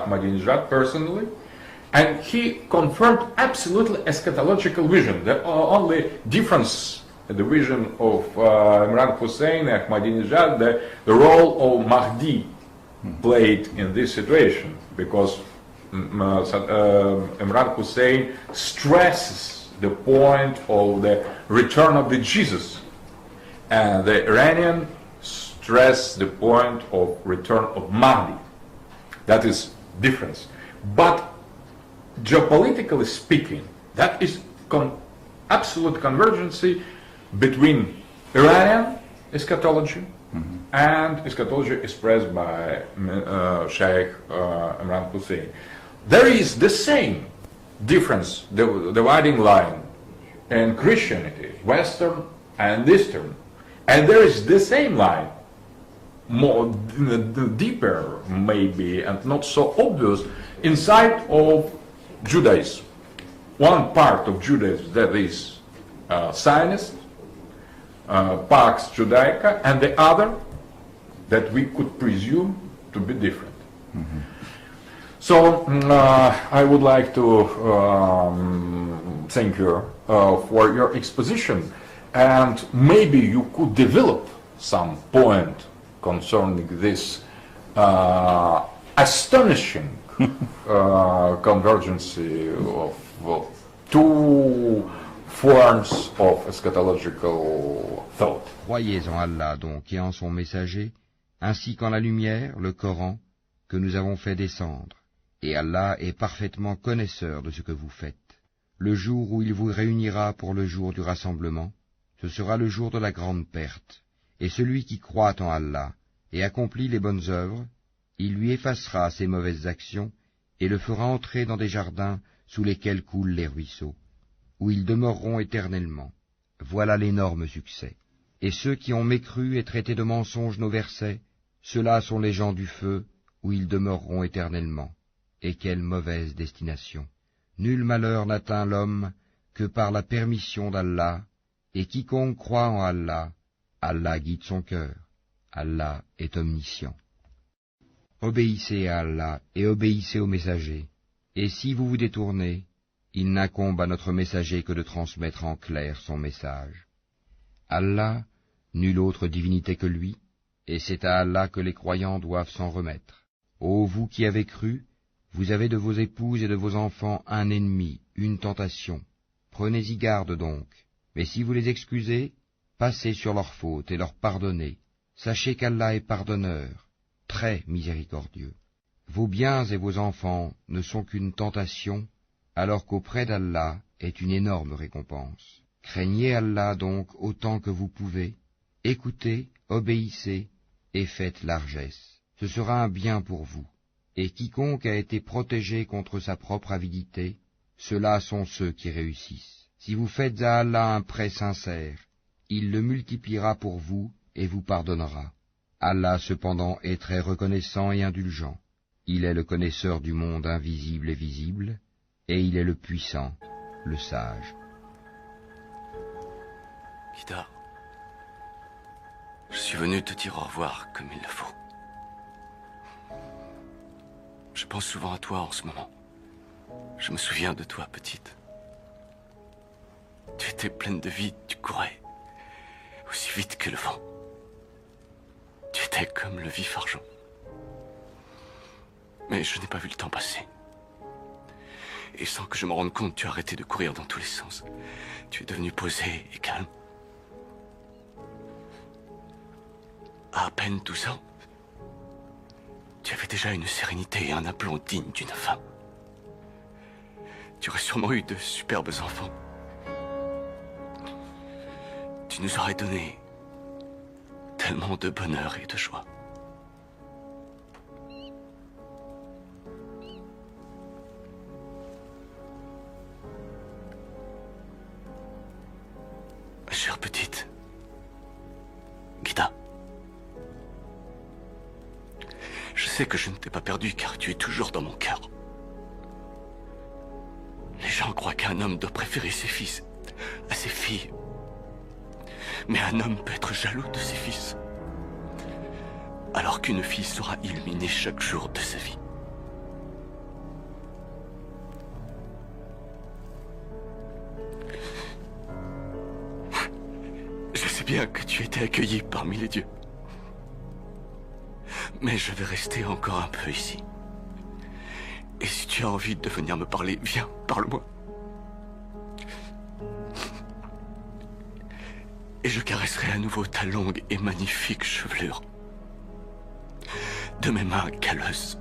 Ahmadinejad personally, and he confirmed absolutely eschatological vision. The only difference in the vision of Imran Hussein and Ahmadinejad, the role of Mahdi played in this situation, because Imran Hussein stresses the point of the return of the Jesus, and the Iranian stress the point of return of Mahdi. That is difference. But geopolitically speaking, that is absolute convergence between Iranian eschatology and eschatology expressed by Sheikh Imran Hussein. There is the same difference, the dividing line in Christianity, Western and Eastern, and there is the same line, more deeper maybe and not so obvious, inside of Judaism. One part of Judaism that is Zionist, Pax Judaica, and the other that we could presume to be different. So I would like to thank you for your exposition, and maybe you could develop some point concerning this astonishing convergence of two forms of eschatological thought. Croyez en Allah donc et en son messager, ainsi qu'en la lumière, le Coran, que nous avons fait descendre. Et Allah est parfaitement connaisseur de ce que vous faites. Le jour où il vous réunira pour le jour du rassemblement, ce sera le jour de la grande perte. Et celui qui croit en Allah et accomplit les bonnes œuvres, il lui effacera ses mauvaises actions et le fera entrer dans des jardins sous lesquels coulent les ruisseaux, où ils demeureront éternellement. Voilà l'énorme succès. Et ceux qui ont mécru et traité de mensonges nos versets, ceux-là sont les gens du feu, où ils demeureront éternellement. Et quelle mauvaise destination! Nul malheur n'atteint l'homme que par la permission d'Allah, et quiconque croit en Allah, Allah guide son cœur. Allah est omniscient. Obéissez à Allah et obéissez au messager. Et si vous vous détournez, il n'incombe à notre messager que de transmettre en clair son message. Allah, nulle autre divinité que lui, et c'est à Allah que les croyants doivent s'en remettre. Ô vous qui avez cru, vous avez de vos épouses et de vos enfants un ennemi, une tentation. Prenez-y garde donc. Mais si vous les excusez, passez sur leurs fautes et leur pardonnez. Sachez qu'Allah est pardonneur, très miséricordieux. Vos biens et vos enfants ne sont qu'une tentation, alors qu'auprès d'Allah est une énorme récompense. Craignez Allah donc autant que vous pouvez, écoutez, obéissez et faites largesse. Ce sera un bien pour vous. Et quiconque a été protégé contre sa propre avidité, ceux-là sont ceux qui réussissent. Si vous faites à Allah un prêt sincère, il le multipliera pour vous et vous pardonnera. Allah cependant est très reconnaissant et indulgent. Il est le connaisseur du monde invisible et visible, et il est le puissant, le sage. Ghida, je suis venu te dire au revoir comme il le faut. Je pense souvent à toi en ce moment. Je me souviens de toi, petite. Tu étais pleine de vie, tu courais aussi vite que le vent. Tu étais comme le vif argent. Mais je n'ai pas vu le temps passer. Et sans que je me rende compte, tu as arrêté de courir dans tous les sens. Tu es devenu posé et calme. À peine 12 ans, tu avais déjà une sérénité et un aplomb digne d'une femme. Tu aurais sûrement eu de superbes enfants. Tu nous aurais donné tellement de bonheur et de joie. Ma chère petite, Ghida, je sais que je ne t'ai pas perdu car tu es toujours dans mon cœur. Les gens croient qu'un homme doit préférer ses fils à ses filles. Mais un homme peut être jaloux de ses fils, alors qu'une fille sera illuminée chaque jour de sa vie. bien que tu étais accueilli parmi les dieux. Mais je vais rester encore un peu ici. Et si tu as envie de venir me parler, viens, parle-moi. Et je caresserai à nouveau ta longue et magnifique chevelure de mes mains calleuses.